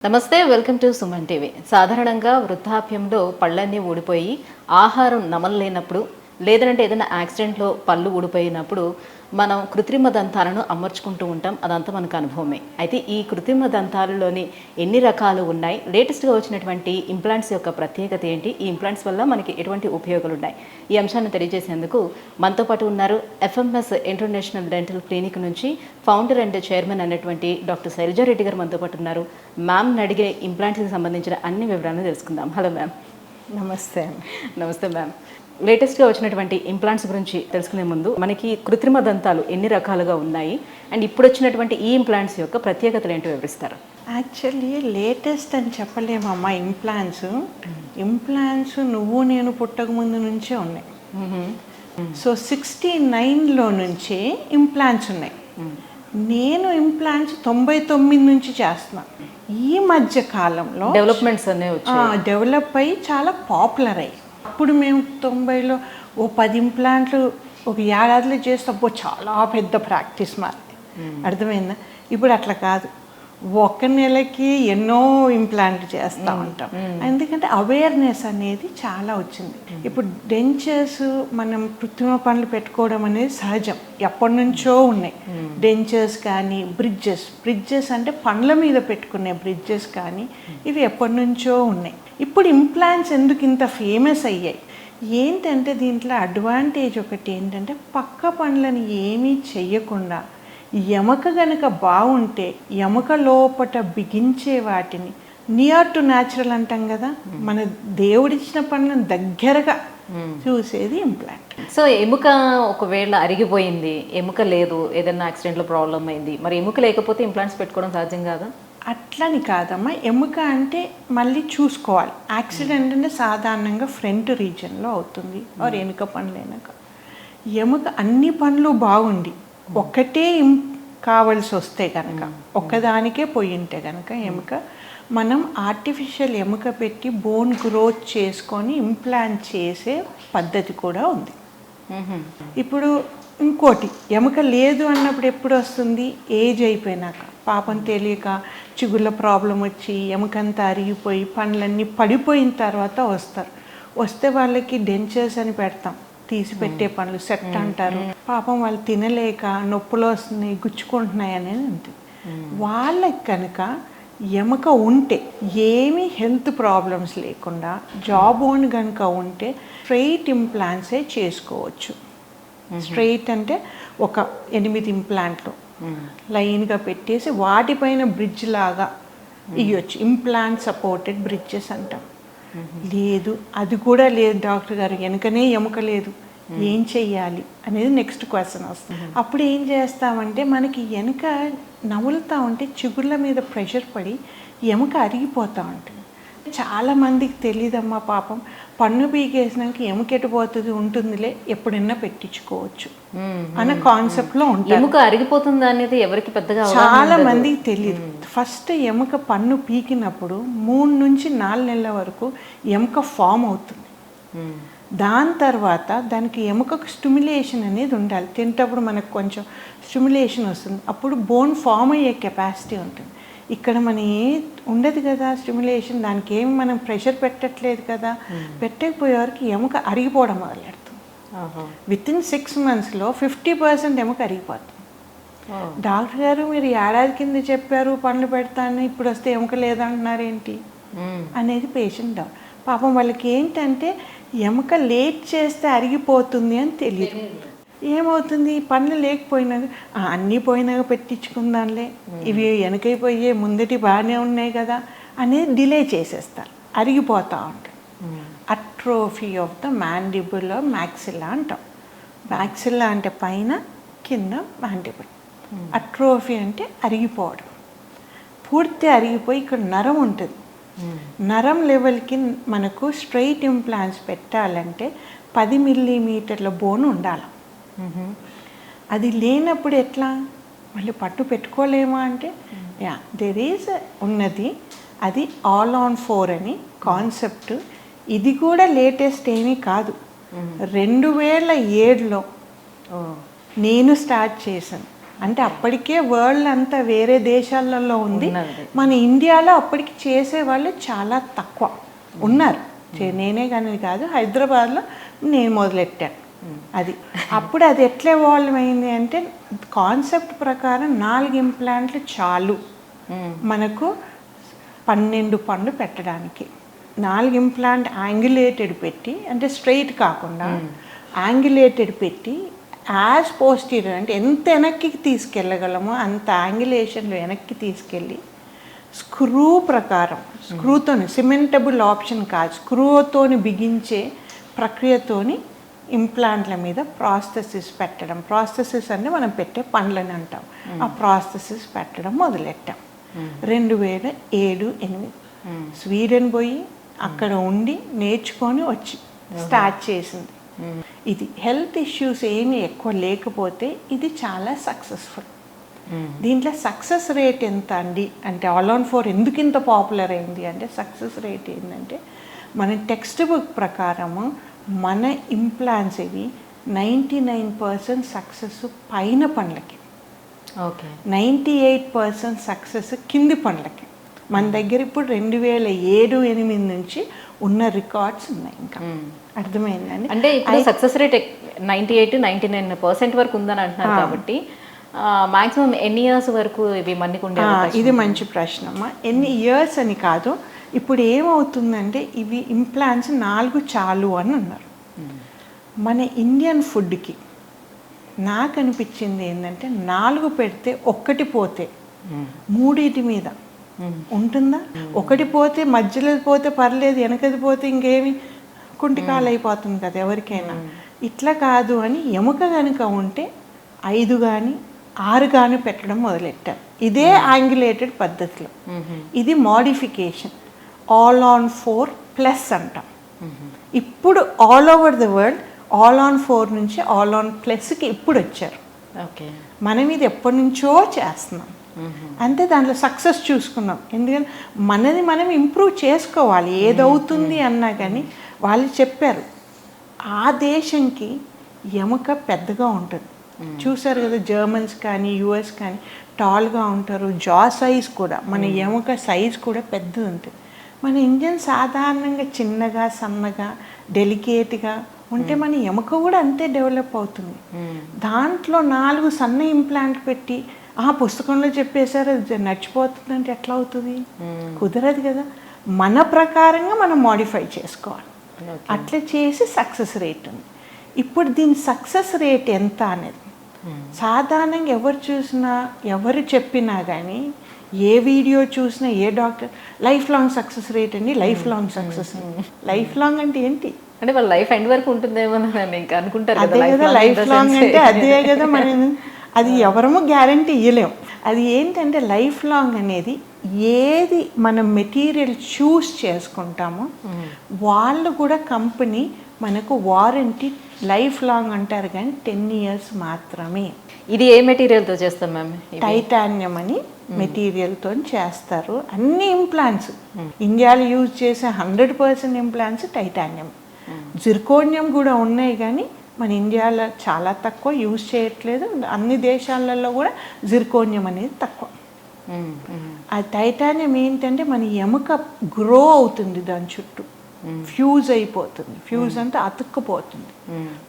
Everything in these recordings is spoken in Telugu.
నమస్తే, వెల్కమ్ టు సుమన్ టీవీ. సాధారణంగా వృద్ధాప్యంలో పళ్ళన్నీ ఊడిపోయి ఆహారం నమలలేనప్పుడు, లేదంటే ఏదైనా యాక్సిడెంట్లో పళ్ళు ఊడిపోయినప్పుడు మనం కృత్రిమ దంతాలను అమర్చుకుంటూ ఉంటాం. అదంతా మనకు అనుభవమే. అయితే ఈ కృత్రిమ దంతాలలోని ఎన్ని రకాలు ఉన్నాయి, లేటెస్ట్గా వచ్చినటువంటి ఇంప్లాంట్స్ యొక్క ప్రత్యేకత ఏంటి, ఈ ఇంప్లాంట్స్ వల్ల మనకి ఎటువంటి ఉపయోగాలు ఉన్నాయి, ఈ అంశాన్ని తెలియజేసేందుకు మనతో పాటు ఉన్నారు ఎఫ్ఎంఎస్ ఇంటర్నేషనల్ డెంటల్ క్లినిక్ నుంచి ఫౌండర్ అండ్ చైర్మన్ అనేటువంటి డాక్టర్ శైలజారెడ్డి గారు మనతో పాటు ఉన్నారు. మ్యామ్ అడిగే ఇంప్లాంట్స్కి సంబంధించిన అన్ని వివరాలను తెలుసుకుందాం. Hello ma'am. నమస్తే. నమస్తే మ్యామ్. లేటెస్ట్గా వచ్చినటువంటి ఇంప్లాంట్స్ గురించి తెలుసుకునే ముందు మనకి కృత్రిమ దంతాలు ఎన్ని రకాలుగా ఉన్నాయి అండ్ ఇప్పుడు వచ్చినటువంటి ఈ ఇంప్లాంట్స్ యొక్క ప్రత్యేకతలు ఏంటో వివరిస్తారు? యాక్చువల్లీ లేటెస్ట్ అని చెప్పలేమమ్మా. ఇంప్లాంట్స్ నువ్వు నేను పుట్టక ముందు నుంచే ఉన్నాయి. సో 69లో నుంచే ఇంప్లాంట్స్ ఉన్నాయి. నేను ఇంప్లాంట్స్ 99 నుంచి చేస్తున్నా. ఈ మధ్య కాలంలో డెవలప్మెంట్స్ అనేవి డెవలప్ అయ్యి చాలా పాపులర్ అయ్యి, అప్పుడు మేము 90లో 10 ఇంప్లాంట్లు ఒక ఏడాదిలో చేస్తే చాలా పెద్ద ప్రాక్టీస్ మాది. అర్థమైందా? ఇప్పుడు అట్లా కాదు, ఒక నెలకి ఎన్నో ఇంప్లాంట్ చేస్తూ ఉంటాం. ఎందుకంటే అవేర్నెస్ అనేది చాలా వచ్చింది. ఇప్పుడు డెంచర్స్ మనం కృత్రిమ పనులు పెట్టుకోవడం అనేది సహజం, ఎప్పటి నుంచో ఉన్నాయి. డెంచర్స్ కానీ బ్రిడ్జెస్ అంటే పండ్ల మీద పెట్టుకునే బ్రిడ్జెస్ కానీ ఇవి ఎప్పటి నుంచో ఉన్నాయి. ఇప్పుడు ఇంప్లాంట్స్ ఎందుకు ఇంత ఫేమస్ అయ్యాయి ఏంటంటే, దీంట్లో అడ్వాంటేజ్ ఒకటి ఏంటంటే, పక్క పనులను ఏమీ చెయ్యకుండా ఎముక గనక బాగుంటే ఎముక లోపట బిగించే వాటిని నియర్ టు న్యాచురల్ అంటాం కదా, మన దేవుడిచ్చిన పనులను దగ్గరగా చూసేది ఇంప్లాంట్. సో ఎముక ఒకవేళ అరిగిపోయింది, ఎముక లేదు, ఏదైనా యాక్సిడెంట్లో ప్రాబ్లం అయింది, మరి ఎముక లేకపోతే ఇంప్లాంట్స్ పెట్టుకోవడం సాధ్యం కాదా? అట్లని కాదమ్మా. ఎముక అంటే మళ్ళీ చూసుకోవాలి. యాక్సిడెంట్ అంటే సాధారణంగా ఫ్రంట్ రీజన్లో అవుతుంది, ఆర్ వెనుక పనులైనాక. ఎముక అన్ని పనులు బాగుండి ఒక్కటే కావాల్సి వస్తే కనుక, ఒక్కదానికే పోయి ఉంటే కనుక ఎముక, మనం ఆర్టిఫిషియల్ ఎముక పెట్టి బోన్ గ్రోత్ చేసుకొని ఇంప్లాంట్ చేసే పద్ధతి కూడా ఉంది. ఇప్పుడు ఇంకోటి, ఎముక లేదు అన్నప్పుడు ఎప్పుడు వస్తుంది? ఏజ్ అయిపోయినాక, పాపం తెలియక చిగుళ్ళ ప్రాబ్లం వచ్చి ఎముకంతా అరిగిపోయి పండ్లన్నీ పడిపోయిన తర్వాత వస్తే వాళ్ళకి డెంచర్స్ అని పెడతాం, తీసి పెట్టే పనులు సెట్ అంటారు. పాపం వాళ్ళు తినలేక నొప్పులు వస్తున్నాయి, గుచ్చుకుంటున్నాయి అనేది ఉంటుంది. వాళ్ళకి కనుక ఎముక ఉంటే, ఏమీ హెల్త్ ప్రాబ్లమ్స్ లేకుండా జాబ్ ఓన్ కనుక ఉంటే స్ట్రెయిట్ ఇంప్లాంట్సే చేసుకోవచ్చు. స్ట్రెయిట్ అంటే ఒక 8 ఇంప్లాంట్లు లైన్గా పెట్టేసి వాటిపైన బ్రిడ్జ్ లాగా ఇవ్వచ్చు. ఇంప్లాంట్ సపోర్టెడ్ బ్రిడ్జెస్ అంటాం. లేదు, అది కూడా లేదు డాక్టర్ గారు, వెనుకనే ఎముక లేదు, ఏం చెయ్యాలి అనేది నెక్స్ట్ క్వశ్చన్ వస్తుంది. అప్పుడు ఏం చేస్తామంటే, మనకి వెనుక నములుతూ ఉంటే చిగుళ్ళ మీద ప్రెషర్ పడి ఎముక అరిగిపోతూ ఉంటుంది. చాలామందికి తెలియదమ్మా, పాపం పన్ను పీకేసినాక ఎముక ఎటుపోతుంది, ఉంటుందిలే, ఎప్పుడైనా పెట్టించుకోవచ్చు అన్న కాన్సెప్ట్లో ఉంటుంది. ఎముక అరిగిపోతుంది అనేది ఎవరికి పెద్దగా చాలా మందికి తెలియదు. ఫస్ట్ ఎముక పన్ను పీకినప్పుడు 3 నుంచి 4 నెలల వరకు ఎముక ఫామ్ అవుతుంది. దాని తర్వాత దానికి ఎముకకు స్టిమ్యులేషన్ అనేది ఉండాలి. తింటప్పుడు మనకు కొంచెం స్టిమ్యులేషన్ వస్తుంది, అప్పుడు బోన్ ఫామ్ అయ్యే కెపాసిటీ ఉంటుంది. ఇక్కడ మన ఉండదు కదా స్టిమ్యులేషన్, దానికి ఏమి మనం ప్రెషర్ పెట్టట్లేదు కదా. పెట్టకపోయేవారికి ఎముక అరిగిపోవడం మొదలెడుతుంది. వితిన్ 6 monthsలో 50% ఎముక అరిగిపోతుంది. డాక్టర్ గారు, మీరు ఏడాది కింద చెప్పారు పనులు పెడతాను, ఇప్పుడు వస్తే ఎముక లేదంటున్నారు ఏంటి అనేది పేషెంట్ డౌట్. పాపం వాళ్ళకి ఏంటంటే, ఎముక లేట్ చేస్తే అరిగిపోతుంది అని తెలియదు. ఏమవుతుంది, పనులు లేకపోయినాక అన్నీ పోయినాక పెట్టించుకుందాంలే, ఇవి వెనకైపోయే ముందటి బాగానే ఉన్నాయి కదా అనేది డిలే చేసేస్తారు, అరిగిపోతూ ఉంటాయి. Atrophy of the mandible maxilla అంటాం. మ్యాక్సిల్లా అంటే పైన, కింద మ్యాండిబుల్. అట్రోఫీ అంటే అరిగిపోవడం, పూర్తి అరిగిపోయి ఇక్కడ నరం ఉంటుంది. నరం లెవెల్కి మనకు స్ట్రైట్ ఇంప్లాంట్స్ పెట్టాలంటే 10 millimeter బోన్ ఉండాలి. అది లేనప్పుడు ఎట్లా, మళ్ళీ పట్టు పెట్టుకోలేమా అంటే, దెర్ ఈజ్ ఉన్నది, అది all on 4 అని కాన్సెప్ట్. ఇది కూడా లేటెస్ట్ ఏమీ కాదు, 2007లో నేను స్టార్ట్ చేశాను. అంటే అప్పటికే వరల్డ్ అంతా వేరే దేశాలలో ఉంది, ఉన్నది. మన ఇండియాలో అప్పటికి చేసేవాళ్ళు చాలా తక్కువ ఉన్నారు. నేనే కానీ కాదు, హైదరాబాద్లో నేను మొదలెట్టాను. అది అప్పుడు అది ఎట్లా ఎవాల్వ్ అయింది అంటే కాన్సెప్ట్ ప్రకారం 4 ఇంప్లాంట్లు చాలు మనకు 12 పళ్ళు పెట్టడానికి. 4 ఇంప్లాంట్ యాంగులేటెడ్ పెట్టి, అంటే స్ట్రైట్ కాకుండా యాంగులేటెడ్ పెట్టి యాజ్ పోస్టీరియర్ అంటే ఎంత వెనక్కి తీసుకెళ్ళగలమో అంత యాంగులేషన్లో వెనక్కి తీసుకెళ్ళి స్క్రూ ప్రకారం, స్క్రూతోని, సిమెంటబుల్ ఆప్షన్ కాదు, స్క్రూతోని బిగించే ప్రక్రియతోని ఇంప్లాంట్ల మీద ప్రాస్థెసిస్ పెట్టడం. ప్రాస్థెసిస్ అంటే మనం పెట్టే పండ్లని అంటాం. ఆ ప్రాస్థెసిస్ పెట్టడం మొదలెట్టాం 2007, 2008. స్వీడన్ పోయి అక్కడ ఉండి నేర్చుకొని వచ్చి స్టార్ట్ చేసింది. ఇది హెల్త్ ఇష్యూస్ ఏమి ఎక్కువ లేకపోతే ఇది చాలా సక్సెస్ఫుల్. దీంట్లో సక్సెస్ రేట్ ఎంత అండి అంటే All-on-4 ఎందుకు ఇంత పాపులర్ అయింది అంటే సక్సెస్ రేట్ ఏంటంటే మన టెక్స్ట్ బుక్ ప్రకారము మన ఇంప్లాంట్స్ ఇవి 99% సక్సెస్ పైన పండ్లకి, ఓకే, 98% సక్సెస్ కింది పండ్లకి. మన దగ్గర ఇప్పుడు 2007-2008 నుంచి ఉన్న రికార్డ్స్ ఉన్నాయి. ఇంకా అర్థమైందండి. అంటే ఇప్పుడు సక్సెస్ రేట్ 98-99% వరకు ఉందని అంటున్నారు కాబట్టి మాక్సిమం ఎన్ని ఇయర్స్ వరకు ఇవి మన్నికుండే? ఇది మంచి ప్రశ్న అమ్మా. ఎన్ని ఇయర్స్ అని కాదు, ఇప్పుడు ఏమవుతుందంటే ఇవి ఇంప్లాంట్స్ 4 చాలు అని అన్నారు. మన ఇండియన్ ఫుడ్కి నాకు అనిపించింది ఏంటంటే 4 పెడితే 1 పోతే 3 మీద ఉంటుందా? 1 పోతే మధ్యలో పోతే పర్లేదు, వెనకది పోతే ఇంకేమి కుంటికాలు అయిపోతుంది కదా ఎవరికైనా. ఇట్లా కాదు అని ఎముక కనుక ఉంటే 5 కానీ 6 కానీ పెట్టడం మొదలెట్టారు. ఇదే యాంగులేటెడ్ పద్ధతిలో. ఇది మోడిఫికేషన్ All-on-4 ప్లస్ అంటాం. ఇప్పుడు all over the world All-on-4 నుంచి All-on-Plusకి ఇప్పుడు వచ్చారు. ఓకే, మనం ఇది ఎప్పటి నుంచో చేస్తున్నాం. అంతే, దాంట్లో సక్సెస్ చూసుకున్నాం. ఎందుకంటే మనది మనం ఇంప్రూవ్ చేసుకోవాలి ఏదవుతుంది అన్నా కానీ. వాళ్ళు చెప్పారు ఆ దేశంకి ఎముక పెద్దగా ఉంటుంది. చూసారు కదా, జర్మన్స్ కానీ యుఎస్ కానీ టాల్గా ఉంటారు. జా సైజ్ కూడా, మన ఎముక సైజ్ కూడా పెద్దది ఉంటుంది. మన ఇండియన్ సాధారణంగా చిన్నగా సన్నగా డెలికేట్గా ఉంటే మన ఎముక కూడా అంతే డెవలప్ అవుతుంది. దాంట్లో 4 సన్న ఇంప్లాంట్ పెట్టి ఆ పుస్తకంలో చెప్పేశారు అది నడిచిపోతుంది అంటే ఎట్లా అవుతుంది? కుదరదు కదా. మన ప్రకారంగా మనం మోడిఫై చేసుకోవాలి. అట్లా చేసి సక్సెస్ రేట్ ఉంది. ఇప్పుడు దీని సక్సెస్ రేట్ ఎంత అనేది సాధారణంగా ఎవరు చూసినా ఎవరు చెప్పినా కానీ, ఏ వీడియో చూసినా ఏ doctor life long success rate అండి, life long success. Life long అంటే ఏంటి? అంటే వాళ్ళ లైఫ్ ఎండ్ వరకు ఉంటుందేమో ఇంకా అనుకుంటారు. అదే కదా లైఫ్ లాంగ్ అంటే, అదే కదా. మనం అది ఎవరము గ్యారంటీ ఇవ్వలేము. అది ఏంటంటే లైఫ్ లాంగ్ అనేది ఏది మనం మెటీరియల్ చూస్ చేసుకుంటామో వాళ్ళు కూడా కంపెనీ మనకు వారంటీ లైఫ్ లాంగ్ అంటారు కానీ 10 years మాత్రమే. ఇది ఏ మెటీరియల్తో చేస్తాం మ్యామ్? టైటానియం అని మెటీరియల్తో చేస్తారు అన్ని ఇంప్లాంట్స్. ఇండియాలో యూజ్ చేసే 100% ఇంప్లాంట్స్ టైటానియం. జిర్కోనియం కూడా ఉన్నాయి కానీ మన ఇండియాలో చాలా తక్కువ యూజ్ చేయట్లేదు. అన్ని దేశాలలో కూడా జిర్కోనియం అనేది తక్కువ. ఆ టైటానియం ఏంటంటే మన ఎముక గ్రో అవుతుంది, దాని చుట్టూ ఫ్యూజ్ అయిపోతుంది. ఫ్యూజ్ అంటే అతుక్కుపోతుంది.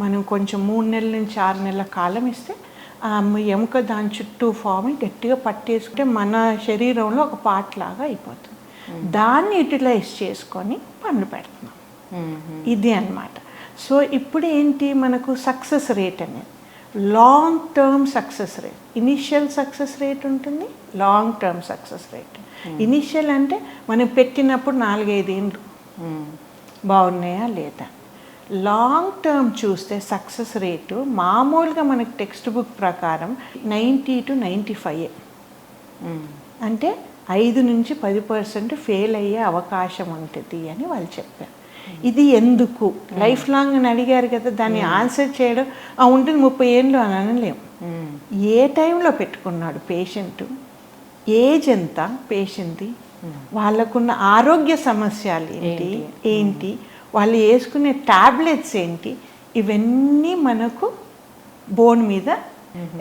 మనం కొంచెం 3 నెలల నుంచి 6 నెలల కాలం ఇస్తే ఆ ఎముక దాని చుట్టూ ఫామ్ గట్టిగా పట్టేసుకుంటే మన శరీరంలో ఒక పార్ట్ లాగా అయిపోతుంది. దాన్ని యూటిలైజ్ చేసుకొని పన్ను పెడుతున్నాం. ఇది అన్నమాట. సో ఇప్పుడు ఏంటి మనకు సక్సెస్ రేట్ అనేది long term success rate. Initial success rate ఉంటుంది, long term success rate. Initial అంటే మనం పెట్టినప్పుడు 4-5 ఏళ్ళు బాగున్నాయా లేదా. లాంగ్ టర్మ్ చూస్తే సక్సెస్ రేటు మామూలుగా మనకి టెక్స్ట్ బుక్ ప్రకారం 90 to 95. అంటే 5 నుంచి 10% ఫెయిల్ అయ్యే అవకాశం ఉంటుంది అని వాళ్ళు చెప్పారు. ఇది ఎందుకు లైఫ్ లాంగ్ అని అడిగారు కదా, దాన్ని ఆన్సర్ చేయడం ఉంటుంది 30 ఏళ్ళు అని అనలేము. ఏ టైంలో పెట్టుకున్నాడు పేషెంట్, ఏజ్ ఎంత పేషెంట్ది, వాళ్ళకున్న ఆరోగ్య సమస్యలు ఏంటి, వాళ్ళు వేసుకునే ట్యాబ్లెట్స్ ఏంటి, ఇవన్నీ మనకు బోన్ మీద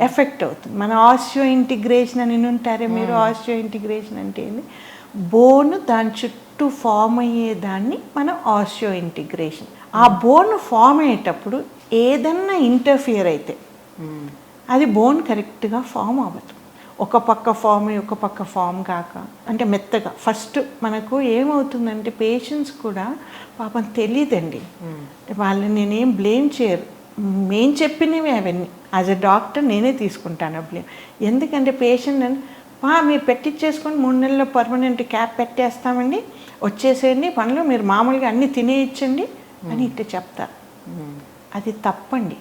ఎఫెక్ట్ అవుతుంది. మన ఆస్టియో ఇంటిగ్రేషన్ అని ఉంటారే మీరు, ఆస్టియో ఇంటిగ్రేషన్ అంటే ఏంటి, బోన్ దాని చుట్టూ ఫామ్ అయ్యేదాన్ని మనం ఆస్టియో ఇంటిగ్రేషన్. ఆ బోన్ ఫామ్ అయ్యేటప్పుడు ఏదన్నా ఇంటర్ఫియర్ అయితే అది బోన్ కరెక్ట్గా ఫామ్ అవ్వదు. ఒక పక్క ఫామ్ అయ్యి ఒక పక్క ఫామ్ కాక, అంటే మెత్తగా. ఫస్ట్ మనకు ఏమవుతుందంటే పేషెంట్స్ కూడా పాపం తెలియదండి, వాళ్ళని నేనేం బ్లేమ్ చేయరు, మేము చెప్పినవి అవన్నీ యాజ్ ఎ డాక్టర్ నేనే తీసుకుంటాను బ్లేమ్. ఎందుకంటే పేషెంట్ అని మీరు పెట్టించేసుకొని 3 నెలల్లో పర్మనెంట్ క్యాప్ పెట్టేస్తామండి, వచ్చేసేయండి పనులు, మీరు మామూలుగా అన్నీ తినేయచ్చండి అని ఇట్లా చెప్తారు. అది తప్పండి.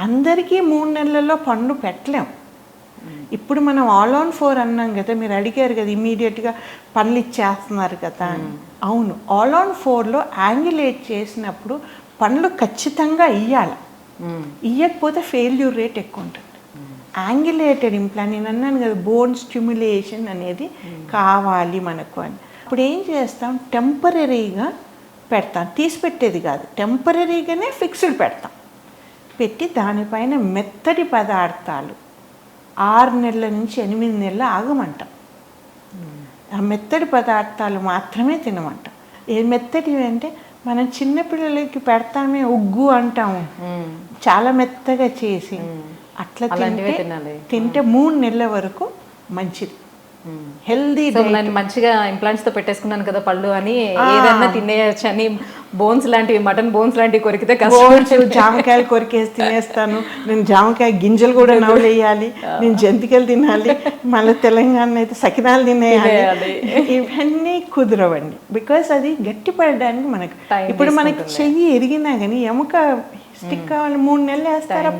అందరికీ 3 నెలల్లో పనులు పెట్టలేం. ఇప్పుడు మనం ఆల్ ఆన్ 4 అన్నాం కదా, మీరు అడిగారు కదా ఇమీడియట్గా పనులు ఇచ్చేస్తున్నారు కదా అని. అవును, ఆల్ ఆన్ 4లో యాంగులేట్ చేసినప్పుడు పనులు ఖచ్చితంగా ఇవ్వాలి, ఇవ్వకపోతే ఫెయిల్యూర్ రేట్ ఎక్కువ ఉంటుంది. యాంగులేటెడ్ ఇంప్లాంట్, నేను అన్నాను కదా బోన్ స్టిమ్యులేషన్ అనేది కావాలి మనకు అని. ఇప్పుడు ఏం చేస్తాం, టెంపరీగా పెడతాం, తీసి పెట్టేది కాదు, టెంపరీగానే ఫిక్స్డ్ పెడతాం. పెట్టి దానిపైన మెత్తటి పదార్థాలు 6 నెలల నుంచి 8 నెలలు ఆగమంటాం. ఆ మెత్తటి పదార్థాలు మాత్రమే తినమంటాం. ఏ మెత్తటివి అంటే మనం చిన్నపిల్లలకి పెడతామే ఉగ్గు అంటాము, చాలా మెత్తగా చేసి అట్లా తింటే 3 నెలల వరకు మంచిది, హెల్దీ. నేను మంచిగా ఇంప్లాంట్స్ తో పెట్టేసుకున్నాను కదా పళ్ళు అని ఏదన్నా తినేయచ్చు అని, బోన్స్ లాంటివి, మటన్ బోన్స్ లాంటివి కొరికితే జామకాయలు కొరికేసి తినేస్తాను, నేను జామకాయ గింజలు కూడా నవ్వులేయాలి, నేను జంతికలు తినాలి, మళ్ళీ తెలంగాణ అయితే సకినాలు తినేయాలి, ఇవన్నీ కుదరవండి. బికాస్ అది గట్టిపడడానికి మనకు, ఇప్పుడు మనకి చెయ్యి ఎరిగినా కానీ ఎముక స్టిక్ కావాలి, 3 నెలలు వేస్తారా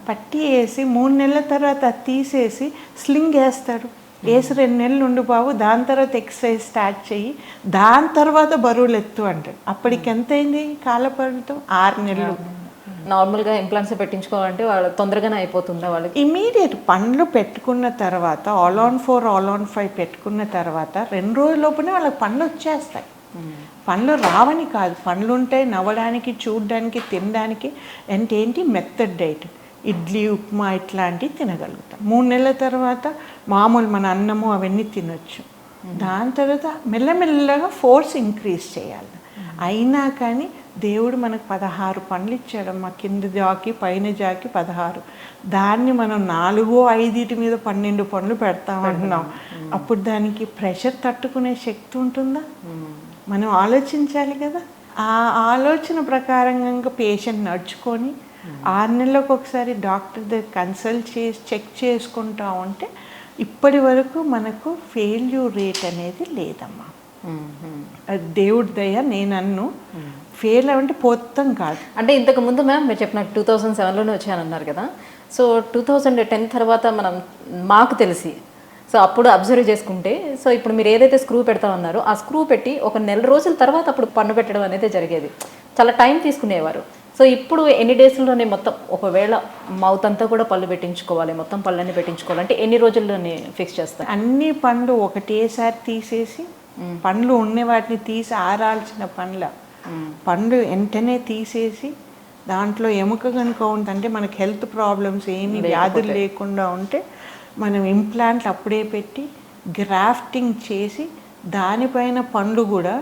పట్టి వేసి 3 నెలల తర్వాత తీసేసి స్లింగ్ వేస్తాడు, వేసి 2 నెలలు ఉండి బాబు, దాని తర్వాత ఎక్సర్సైజ్ స్టార్ట్ చెయ్యి, దాని తర్వాత బరువులు ఎత్తు అంటాడు. అప్పటికి ఎంత అయింది కాలపరిమితం? 6 నెలలు. నార్మల్గా ఇంప్లాంట్స్ పెట్టించుకోవాలంటే వాళ్ళు తొందరగానే అయిపోతుందా వాళ్ళకి? ఇమీడియట్ పండ్లు పెట్టుకున్న తర్వాత ఆల్ ఆన్ 4 ఆల్ ఆన్ 5 పెట్టుకున్న తర్వాత 2 రోజుల లోపునే వాళ్ళకి పండ్లు వచ్చేస్తాయి. పండ్లు రావని కాదు, పండ్లు ఉంటాయి నవ్వడానికి, చూడడానికి, తినడానికి. అంటే ఏంటి, మెథడ్ డైట్, ఇడ్లీ ఉప్మా ఇట్లాంటివి తినగలుగుతాం. 3 నెలల తర్వాత మామూలు మన అన్నము అవన్నీ తినొచ్చు. దాని తర్వాత మెల్లమెల్లగా ఫోర్స్ ఇంక్రీజ్ చేయాలి. అయినా కానీ దేవుడు మనకు 16 పండ్లు ఇచ్చాడమ్మా, కింద జాకి పైన జాకి 16. దాన్ని మనం 4-5 మీద 12 పండ్లు పెడతామంటున్నాం. అప్పుడు దానికి ప్రెషర్ తట్టుకునే శక్తి ఉంటుందా? మనం ఆలోచించాలి కదా. ఆ ఆలోచన ప్రకారంగా పేషెంట్ నడుచుకొని 6 నెలలకు ఒకసారి డాక్టర్ దగ్గర కన్సల్ట్ చేసి చెక్ చేసుకుంటా ఉంటే ఇప్పటి వరకు మనకు ఫెయిల్యూర్ రేట్ అనేది లేదమ్మా. అది దేవుడి దయ. నేను ఫెయిల్ అంటే పోతాం కాదు. అంటే ఇంతకు ముందు మ్యామ్ మీరు చెప్పినట్టు 2007లోనే వచ్చానన్నారు కదా, సో 2010 తర్వాత మాకు తెలిసి, సో అప్పుడు అబ్జర్వ్ చేసుకుంటే, సో ఇప్పుడు మీరు ఏదైతే స్క్రూ పెడతామన్నారో ఆ స్క్రూ పెట్టి ఒక నెల రోజుల తర్వాత అప్పుడు పన్ను పెట్టడం అనేది జరిగేది, చాలా టైం తీసుకునేవారు. సో ఇప్పుడు ఎన్ని డేస్లోనే మొత్తం, ఒకవేళ మౌత్ అంతా కూడా పళ్ళు పెట్టించుకోవాలి, మొత్తం పళ్ళన్నీ పెట్టించుకోవాలంటే ఎన్ని రోజుల్లోనే ఫిక్స్ చేస్తారు? అన్ని పండ్లు ఒకటేసారి తీసేసి, పండ్లు ఉన్న వాటిని తీసి ఆరాల్సిన పండ్లు వెంటనే తీసేసి, దాంట్లో ఎముక కనుక ఉందంటే మనకి హెల్త్ ప్రాబ్లమ్స్ ఏమి వ్యాధులు లేకుండా ఉంటే మనం ఇంప్లాంట్లు అప్పుడే పెట్టి గ్రాఫ్టింగ్ చేసి దానిపైన పండ్లు కూడా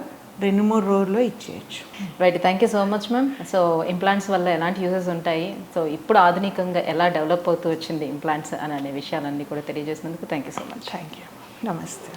2-3 రోజుల్లో ఇచ్చేయచ్చు. Right, thank you so much ma'am. So implants వల్ల ఎలాంటి యూజెస్ ఉంటాయి, సో ఇప్పుడు ఆధునికంగా ఎలా డెవలప్ అవుతూ వచ్చింది ఇంప్లాంట్స్ అనే విషయాలన్నీ కూడా తెలియజేసినందుకు thank you so much. Thank you. నమస్తే.